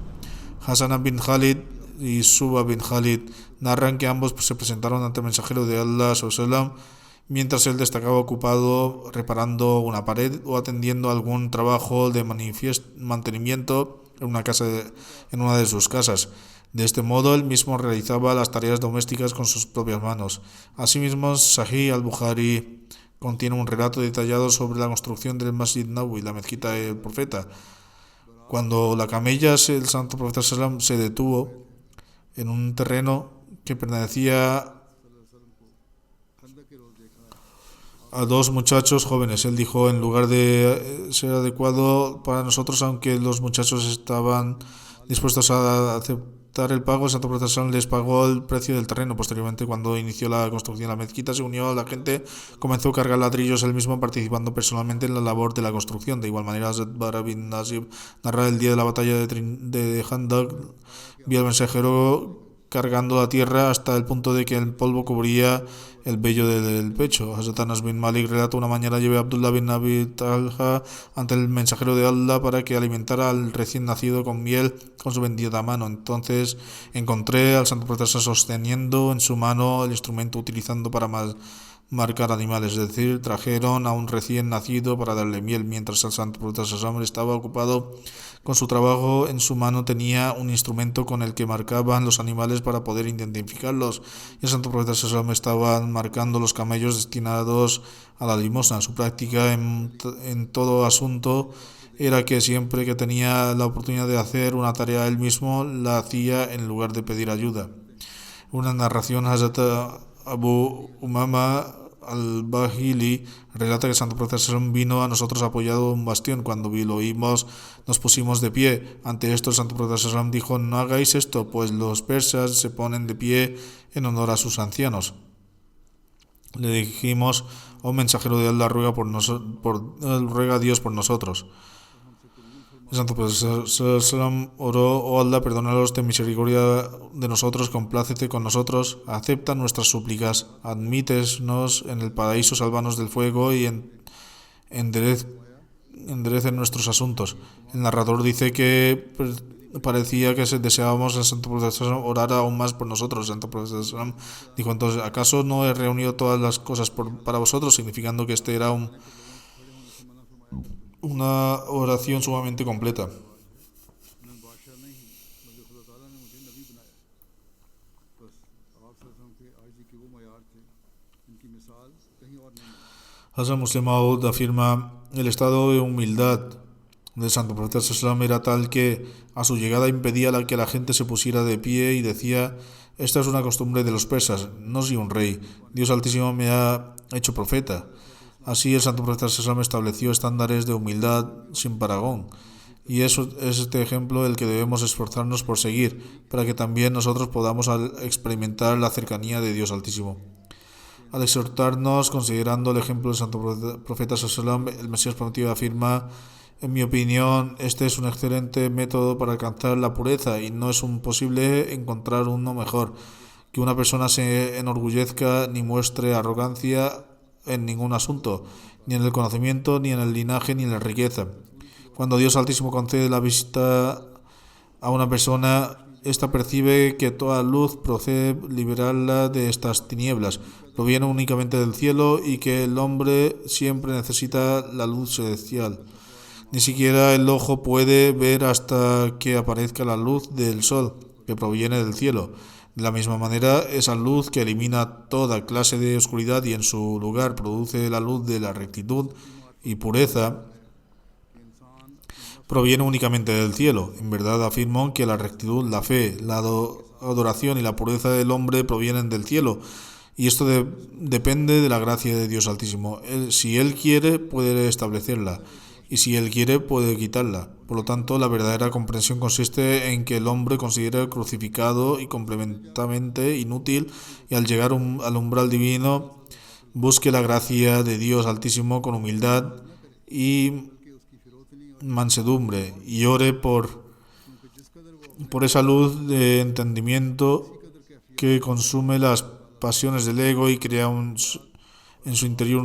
Hassan bin Khalid y Suba bin Khalid narran que ambos se presentaron ante el mensajero de Allah sallam, mientras él destacaba ocupado reparando una pared o atendiendo algún trabajo de mantenimiento en una de sus casas. De este modo, él mismo realizaba las tareas domésticas con sus propias manos. Asimismo, Sahih al-Bukhari contiene un relato detallado sobre la construcción del Masjid Nabawi, la mezquita del profeta. Cuando la camella del santo profeta Sallam se detuvo en un terreno que pertenecía a dos muchachos jóvenes, él dijo: en lugar de ser adecuado para nosotros, aunque los muchachos estaban dispuestos a aceptar el pago, el santo profeta Sallam les pagó el precio del terreno. Posteriormente, cuando inició la construcción de la mezquita, se unió a la gente, comenzó a cargar ladrillos él mismo, participando personalmente en la labor de la construcción. De igual manera, Hazrat Bara bin Nasib narra: el día de la batalla de Handak, vio al mensajero cargando la tierra hasta el punto de que el polvo cubría el vello del pecho. Hazrat Anas bin Malik relata: una mañana llevé a Abdullah bin Abi Talha ante el mensajero de Allah para que alimentara al recién nacido con miel con su bendita mano. Entonces encontré al santo profeta sosteniendo en su mano el instrumento utilizando para marcar animales, es decir, trajeron a un recién nacido para darle miel. Mientras el santo profeta estaba ocupado con su trabajo, en su mano tenía un instrumento con el que marcaban los animales para poder identificarlos, y el santo profeta estaba marcando los camellos destinados a la limosna. Su práctica en todo asunto era que siempre que tenía la oportunidad de hacer una tarea él mismo la hacía en lugar de pedir ayuda. Una narración, Hazrat Abu Umama al-Bahili relata que el santo profeta vino a nosotros apoyado en un bastión. Cuando lo oímos, nos pusimos de pie. Ante esto, el santo profeta dijo: no hagáis esto, pues los persas se ponen de pie en honor a sus ancianos. Le dijimos: oh mensajero de Allah, ruega a Dios por nosotros. El santo profeta oró: oh Allah, perdónalos, ten misericordia de nosotros, complácete con nosotros, acepta nuestras súplicas, admítenos en el paraíso, sálvanos del fuego y enderecen nuestros asuntos. El narrador dice que parecía que deseábamos el santo profeta orar aún más por nosotros. El santo profeta dijo entonces: ¿acaso no he reunido todas las cosas para vosotros? Significando que este era una oración sumamente completa. Hazrat Muslim Maud afirma: el estado de humildad del santo profeta era tal que a su llegada impedía que la gente se pusiera de pie y decía: esta es una costumbre de los persas, no soy un rey, Dios Altísimo me ha hecho profeta. Así el santo profeta estableció estándares de humildad sin parangón, y eso es este ejemplo el que debemos esforzarnos por seguir, para que también nosotros podamos experimentar la cercanía de Dios Altísimo. Al exhortarnos, considerando el ejemplo del santo profeta el Mesías prometido afirma: en mi opinión, este es un excelente método para alcanzar la pureza, y no es posible encontrar uno mejor. Que una persona se enorgullezca ni muestre arrogancia en ningún asunto, ni en el conocimiento, ni en el linaje, ni en la riqueza. Cuando Dios Altísimo concede la visita a una persona, ésta percibe que toda luz procede liberarla de estas tinieblas, proviene únicamente del cielo, y que el hombre siempre necesita la luz celestial. Ni siquiera el ojo puede ver hasta que aparezca la luz del sol, que proviene del cielo. De la misma manera, esa luz que elimina toda clase de oscuridad y en su lugar produce la luz de la rectitud y pureza, proviene únicamente del cielo. En verdad afirmo que la rectitud, la fe, la adoración y la pureza del hombre provienen del cielo. Y esto depende de la gracia de Dios Altísimo. Si Él quiere, puede establecerla. Y si Él quiere, puede quitarla. Por lo tanto, la verdadera comprensión consiste en que el hombre considere crucificado y completamente inútil, y al llegar al umbral divino, busque la gracia de Dios Altísimo con humildad y mansedumbre, y ore por esa luz de entendimiento que consume las pasiones del ego y crea en su interior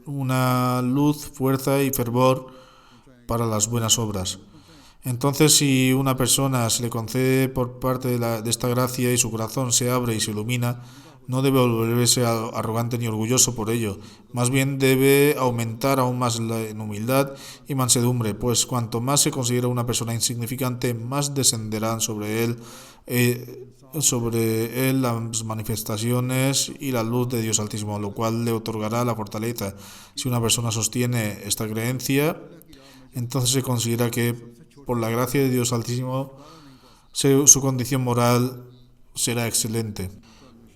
una luz, fuerza y fervor para las buenas obras. Entonces, si una persona se le concede por parte de esta gracia y su corazón se abre y se ilumina, no debe volverse arrogante ni orgulloso por ello. Más bien debe aumentar aún más en humildad y mansedumbre, pues cuanto más se considera una persona insignificante, más descenderán sobre él las manifestaciones y la luz de Dios Altísimo, lo cual le otorgará la fortaleza. Si una persona sostiene esta creencia, entonces se considera que por la gracia de Dios Altísimo su condición moral será excelente.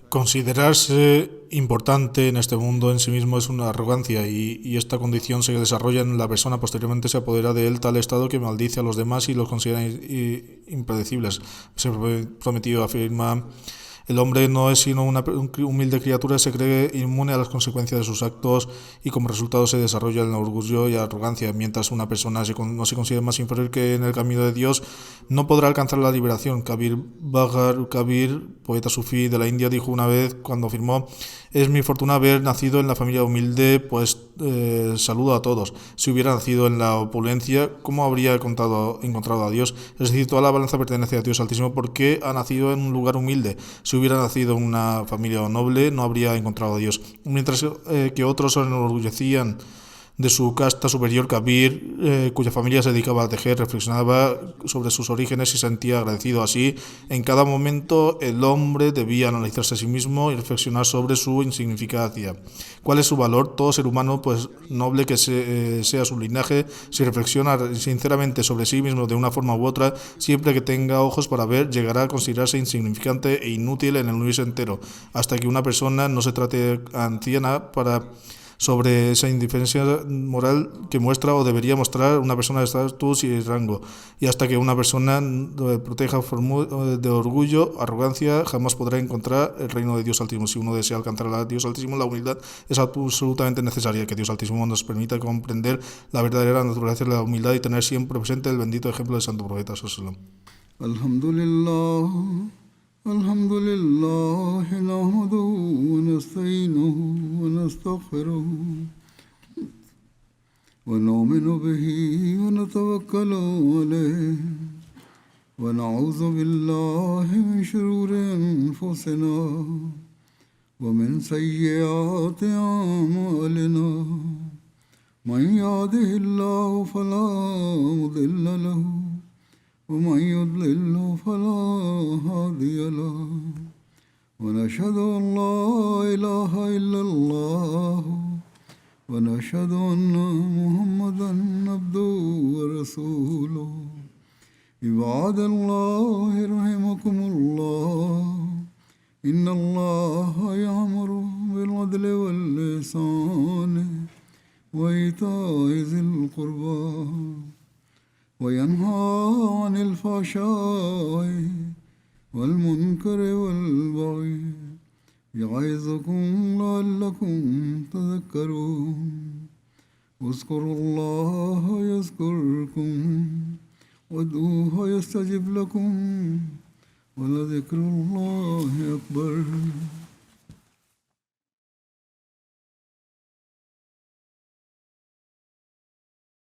Considerarse importante en este mundo en sí mismo es una arrogancia, y esta condición se desarrolla en la persona. Posteriormente se apodera de él tal estado que maldice a los demás y los considera impredecibles. Se prometido afirma: el hombre no es sino una humilde criatura, se cree inmune a las consecuencias de sus actos y como resultado se desarrolla el orgullo y la arrogancia. Mientras una persona no se considera más inferior que en el camino de Dios, no podrá alcanzar la liberación. Kabir Bhagar Kabir, poeta sufí de la India, dijo una vez cuando afirmó: es mi fortuna haber nacido en la familia humilde, pues saludo a todos. Si hubiera nacido en la opulencia, ¿cómo habría encontrado a Dios? Es decir, toda la balanza pertenece a Dios Altísimo porque ha nacido en un lugar humilde. Si hubiera nacido en una familia noble, no habría encontrado a Dios. Mientras que otros se enorgullecían de su casta superior, Kabir, cuya familia se dedicaba a tejer, reflexionaba sobre sus orígenes y se sentía agradecido. Así, en cada momento el hombre debía analizarse a sí mismo y reflexionar sobre su insignificancia. ¿Cuál es su valor? Todo ser humano, pues noble que sea su linaje, si reflexiona sinceramente sobre sí mismo de una forma u otra, siempre que tenga ojos para ver, llegará a considerarse insignificante e inútil en el universo entero, hasta que una persona no se trate anciana sobre esa indiferencia moral que muestra o debería mostrar una persona de estatus y rango, y hasta que una persona proteja de orgullo, arrogancia, jamás podrá encontrar el reino de Dios Altísimo. Si uno desea alcanzar a Dios Altísimo, la humildad es absolutamente necesaria. Que Dios Altísimo nos permita comprender la verdadera naturaleza de la humildad y tener siempre presente el bendito ejemplo del Santo Profeta sallallahu Alhamdulillah. الحمد لله نحمده ونستعينه ونستغفره ونؤمن به ونتوكل عليه ونعوذ بالله من شرور أنفسنا ومن سيئات أعمالنا من يهده الله فلا مضل له ومن يضلل فلا هادي له ونشهد أن لا إله إلا الله ونشهد أن محمدا عبده ورسوله عباد الله رحمكم الله إن الله يأمر بالعدل والإحسان وإيتاء ذي القربى وينهى عن الفحشاء والمنكر والبغي يعظكم لعلكم تذكرون اذكروا الله يذكركم وادعوه يستجب لكم ولذكر الله أكبر